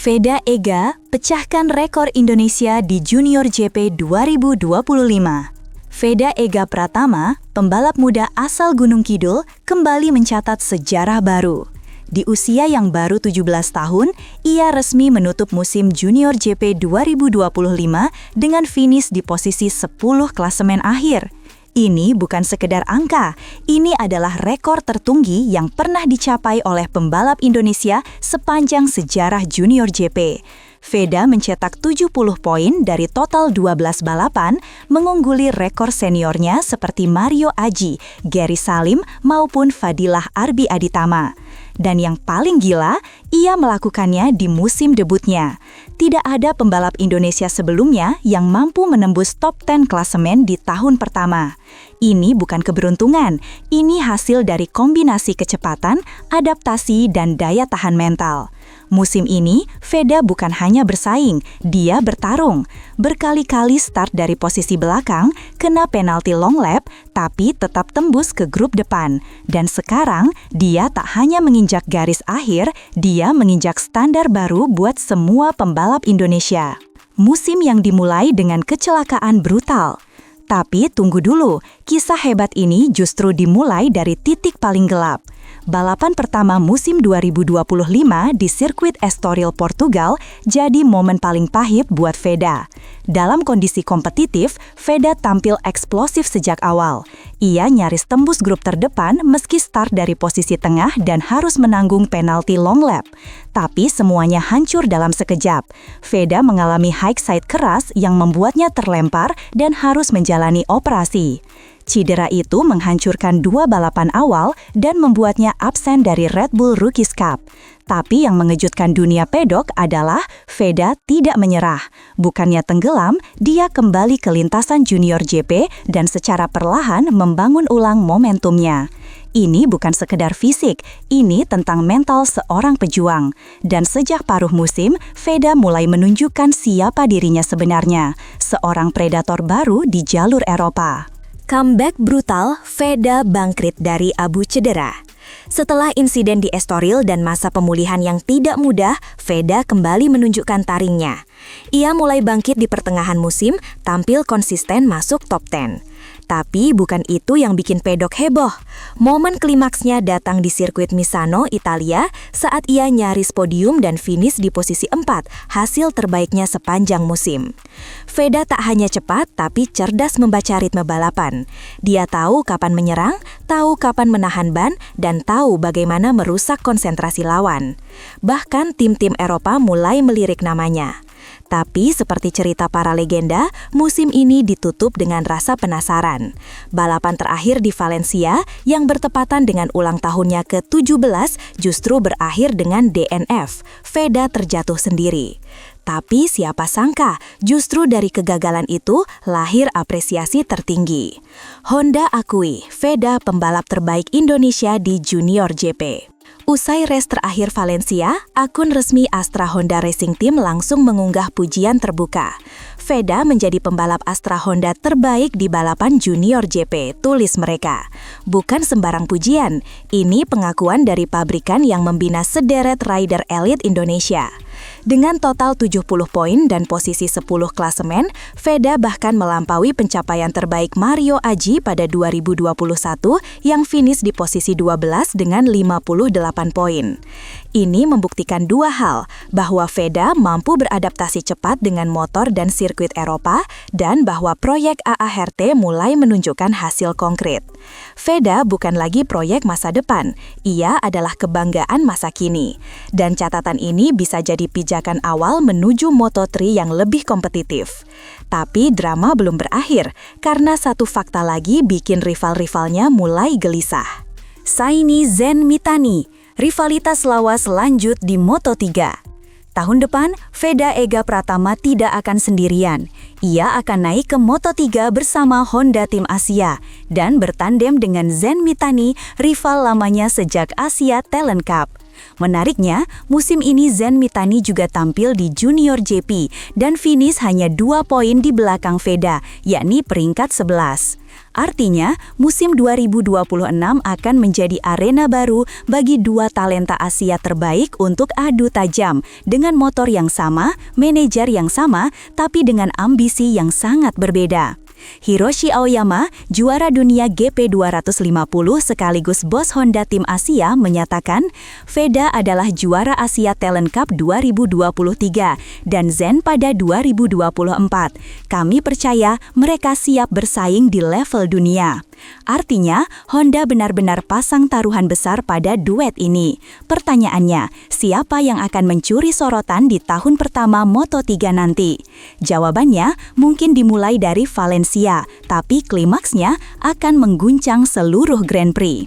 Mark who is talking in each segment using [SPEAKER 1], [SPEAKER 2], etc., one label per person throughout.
[SPEAKER 1] Veda Ega pecahkan rekor Indonesia di Junior GP 2025. Veda Ega Pratama, pembalap muda asal Gunung Kidul, kembali mencatat sejarah baru. Di usia yang baru 17 tahun, ia resmi menutup musim Junior GP 2025 dengan finish di posisi 10 klasemen akhir. Ini bukan sekedar angka, ini adalah rekor tertinggi yang pernah dicapai oleh pembalap Indonesia sepanjang sejarah Junior GP. Veda mencetak 70 poin dari total 12 balapan, mengungguli rekor seniornya seperti Mario Aji, Gary Salim, maupun Fadilah Arbi Aditama. Dan yang paling gila, ia melakukannya di musim debutnya. Tidak ada pembalap Indonesia sebelumnya yang mampu menembus top 10 klasemen di tahun pertama. Ini bukan keberuntungan, ini hasil dari kombinasi kecepatan, adaptasi, dan daya tahan mental. Musim ini, Veda bukan hanya bersaing, dia bertarung. Berkali-kali start dari posisi belakang, kena penalti long lap, tapi tetap tembus ke grup depan. Dan sekarang, dia tak hanya menginjak garis akhir, dia menginjak standar baru buat semua pembalap Indonesia. Musim yang dimulai dengan kecelakaan brutal. Tapi tunggu dulu, kisah hebat ini justru dimulai dari titik paling gelap. Balapan pertama musim 2025 di sirkuit Estoril, Portugal, jadi momen paling pahit buat Veda. Dalam kondisi kompetitif, Veda tampil eksplosif sejak awal. Ia nyaris tembus grup terdepan meski start dari posisi tengah dan harus menanggung penalti long lap. Tapi semuanya hancur dalam sekejap. Veda mengalami high side keras yang membuatnya terlempar dan harus menjalani operasi. Cedera itu menghancurkan 2 balapan awal dan membuatnya absen dari Red Bull Rookies Cup. Tapi yang mengejutkan dunia pedok adalah Veda tidak menyerah. Bukannya tenggelam, dia kembali ke lintasan Junior GP dan secara perlahan membangun ulang momentumnya. Ini bukan sekedar fisik, ini tentang mental seorang pejuang. Dan sejak paruh musim, Veda mulai menunjukkan siapa dirinya sebenarnya, seorang predator baru di jalur Eropa. Comeback brutal, Veda bangkit dari abu cedera. Setelah insiden di Estoril dan masa pemulihan yang tidak mudah, Veda kembali menunjukkan taringnya. Ia mulai bangkit di pertengahan musim, tampil konsisten masuk top 10. Tapi bukan itu yang bikin pedok heboh. Momen klimaksnya datang di sirkuit Misano, Italia, saat ia nyaris podium dan finish di posisi 4, hasil terbaiknya sepanjang musim. Veda tak hanya cepat, tapi cerdas membaca ritme balapan. Dia tahu kapan menyerang, tahu kapan menahan ban, dan tahu bagaimana merusak konsentrasi lawan. Bahkan tim-tim Eropa mulai melirik namanya. Tapi seperti cerita para legenda, musim ini ditutup dengan rasa penasaran. Balapan terakhir di Valencia yang bertepatan dengan ulang tahunnya ke-17 justru berakhir dengan DNF. Veda terjatuh sendiri. Tapi siapa sangka, justru dari kegagalan itu lahir apresiasi tertinggi. Honda akui Veda pembalap terbaik Indonesia di Junior GP. Usai race terakhir Valencia, akun resmi Astra Honda Racing Team langsung mengunggah pujian terbuka. Veda menjadi pembalap Astra Honda terbaik di balapan Junior GP, tulis mereka. Bukan sembarang pujian, ini pengakuan dari pabrikan yang membina sederet rider elit Indonesia. Dengan total 70 poin dan posisi 10 klasemen, Veda bahkan melampaui pencapaian terbaik Mario Aji pada 2021 yang finish di posisi 12 dengan 58 poin. Ini membuktikan dua hal, bahwa Veda mampu beradaptasi cepat dengan motor dan sirkuit Eropa, dan bahwa proyek AART mulai menunjukkan hasil konkret. Veda bukan lagi proyek masa depan, ia adalah kebanggaan masa kini. Dan catatan ini bisa jadi pijakan awal menuju Moto3 yang lebih kompetitif. Tapi drama belum berakhir, karena satu fakta lagi bikin rival-rivalnya mulai gelisah. Saini Zen Mitani, rivalitas lawas lanjut di Moto3. Tahun depan, Veda Ega Pratama tidak akan sendirian. Ia akan naik ke Moto3 bersama Honda Tim Asia dan bertandem dengan Zen Mitani, rival lamanya sejak Asia Talent Cup. Menariknya, musim ini Zen Mitani juga tampil di Junior JP dan finish hanya 2 poin di belakang Veda, yakni peringkat 11. Artinya, musim 2026 akan menjadi arena baru bagi dua talenta Asia terbaik untuk adu tajam, dengan motor yang sama, manajer yang sama, tapi dengan ambisi yang sangat berbeda. Hiroshi Aoyama, juara dunia GP 250 sekaligus bos Honda Tim Asia, menyatakan Veda adalah juara Asia Talent Cup 2023 dan Zen pada 2024. Kami percaya mereka siap bersaing di level dunia. Artinya, Honda benar-benar pasang taruhan besar pada duet ini. Pertanyaannya, siapa yang akan mencuri sorotan di tahun pertama Moto3 nanti? Jawabannya mungkin dimulai dari Valencia, tapi klimaksnya akan mengguncang seluruh Grand Prix.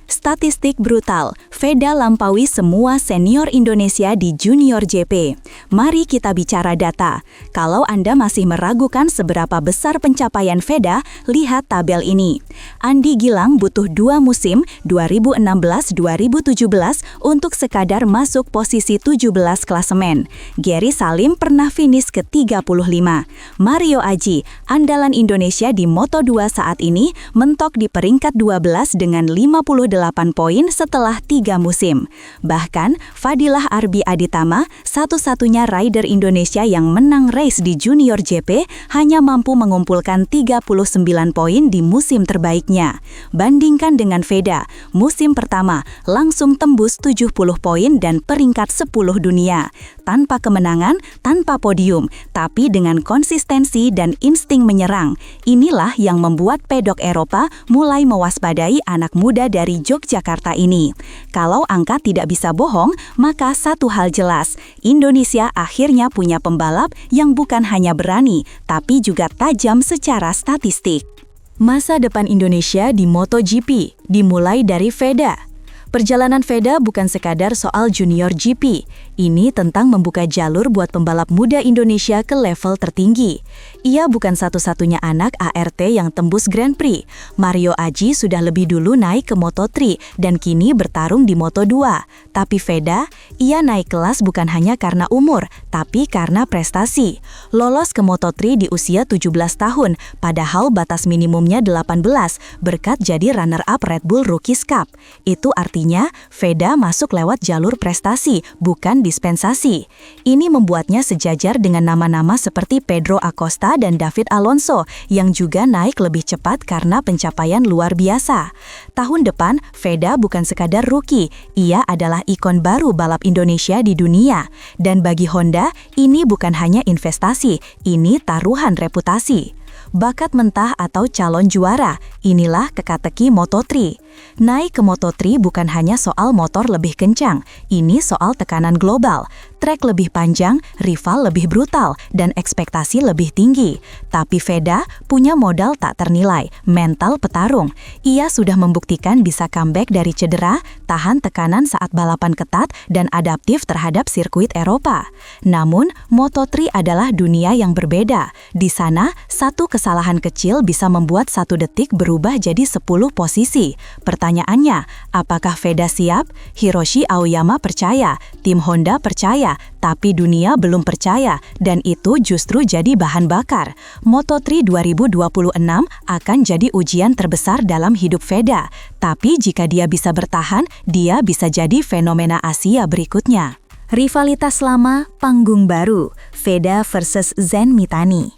[SPEAKER 1] Statistik brutal, Veda lampaui semua senior Indonesia di Junior JP. Mari kita bicara data. Kalau Anda masih meragukan seberapa besar pencapaian Veda, lihat tabel ini. Andi Gilang butuh 2 musim, 2016-2017, untuk sekadar masuk posisi 17 klasemen. Gary Salim pernah finish ke-35. Mario Aji, andalan Indonesia di Moto2 saat ini, mentok di peringkat 12 dengan 58 poin setelah 3 musim. Bahkan, Fadilah Arbi Aditama, satu-satunya rider Indonesia yang menang race di Junior JP, hanya mampu mengumpulkan 39 poin di musim terbaiknya. Bandingkan dengan Veda, musim pertama langsung tembus 70 poin dan peringkat 10 dunia. Tanpa kemenangan, tanpa podium, tapi dengan konsistensi dan insting menyerang. Inilah yang membuat pedok Eropa mulai mewaspadai anak muda dari Yogyakarta ini. Kalau angka tidak bisa bohong, maka satu hal jelas, Indonesia akhirnya punya pembalap yang bukan hanya berani, tapi juga tajam secara statistik. Masa depan Indonesia di MotoGP dimulai dari Veda. Perjalanan Veda bukan sekadar soal Junior GP. Ini tentang membuka jalur buat pembalap muda Indonesia ke level tertinggi. Ia bukan satu-satunya anak ART yang tembus Grand Prix. Mario Aji sudah lebih dulu naik ke Moto3 dan kini bertarung di Moto2. Tapi Veda, ia naik kelas bukan hanya karena umur, tapi karena prestasi. Lolos ke Moto3 di usia 17 tahun, padahal batas minimumnya 18, berkat jadi runner-up Red Bull Rookies Cup. Itu artinya Veda masuk lewat jalur prestasi, bukan dispensasi. Ini membuatnya sejajar dengan nama-nama seperti Pedro Acosta dan David Alonso yang juga naik lebih cepat karena pencapaian luar biasa. Tahun depan, Veda bukan sekadar rookie, ia adalah ikon baru balap Indonesia di dunia. Dan bagi Honda, ini bukan hanya investasi, ini taruhan reputasi. Bakat mentah atau calon juara, inilah teka-teki Moto3. Naik ke Moto3 bukan hanya soal motor lebih kencang, ini soal tekanan global. Trek lebih panjang, rival lebih brutal, dan ekspektasi lebih tinggi. Tapi Veda punya modal tak ternilai, mental petarung. Ia sudah membuktikan bisa comeback dari cedera, tahan tekanan saat balapan ketat, dan adaptif terhadap sirkuit Eropa. Namun, Moto3 adalah dunia yang berbeda. Di sana, satu kesalahan kecil bisa membuat 1 detik berubah jadi 10 posisi. Pertanyaannya, apakah Veda siap? Hiroshi Aoyama percaya, tim Honda percaya, tapi dunia belum percaya, dan itu justru jadi bahan bakar. Moto3 2026 akan jadi ujian terbesar dalam hidup Veda, tapi jika dia bisa bertahan, dia bisa jadi fenomena Asia berikutnya. Rivalitas lama, panggung baru, Veda versus Zen Mitani.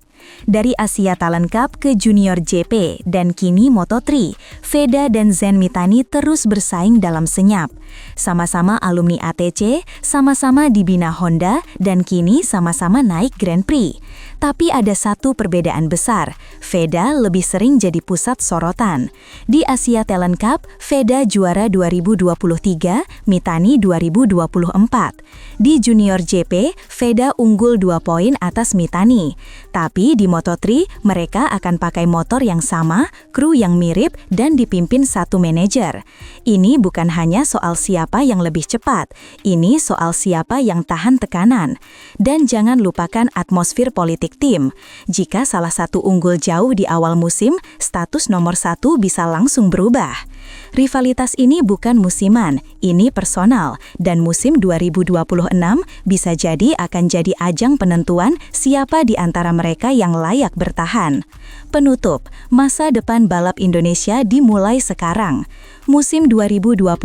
[SPEAKER 1] Dari Asia Talent Cup ke Junior JP dan kini Moto3, Veda dan Zen Mitani terus bersaing dalam senyap. Sama-sama alumni ATC, sama-sama dibina Honda, dan kini sama-sama naik Grand Prix. Tapi ada satu perbedaan besar, Veda lebih sering jadi pusat sorotan. Di Asia Talent Cup, Veda juara 2023, Mitani 2024. Di Junior JP, Veda unggul 2 poin atas Mitani. Tapi di Moto3, mereka akan pakai motor yang sama, kru yang mirip, dan dipimpin satu manajer. Ini bukan hanya soal siapa yang lebih cepat, ini soal siapa yang tahan tekanan. Dan jangan lupakan atmosfer politik tim. Jika salah satu unggul jauh di awal musim, status nomor 1 bisa langsung berubah. Rivalitas ini bukan musiman, ini personal, dan musim 2026 bisa jadi akan jadi ajang penentuan siapa di antara mereka yang layak bertahan. Penutup, masa depan balap Indonesia dimulai sekarang. Musim 2025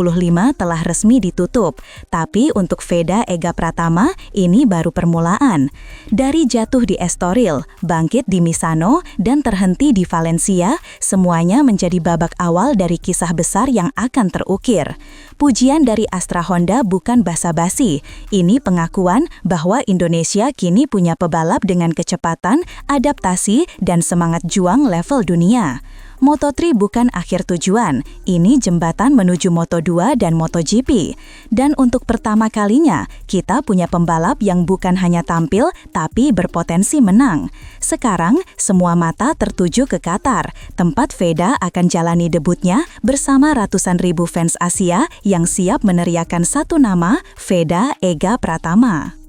[SPEAKER 1] telah resmi ditutup, tapi untuk Veda Ega Pratama ini baru permulaan. Dari jatuh di Estoril, bangkit di Misano, dan terhenti di Valencia, semuanya menjadi babak awal dari kisah besar yang akan terukir. Pujian dari Astra Honda bukan basa-basi, ini pengakuan bahwa Indonesia kini punya pebalap dengan kecepatan, adaptasi, dan semangat juang level dunia. Moto3 bukan akhir tujuan, ini jembatan menuju Moto2 dan MotoGP. Dan untuk pertama kalinya, kita punya pembalap yang bukan hanya tampil, tapi berpotensi menang. Sekarang, semua mata tertuju ke Qatar, tempat Veda akan jalani debutnya bersama ratusan ribu fans Asia yang siap meneriakan satu nama, Veda Ega Pratama.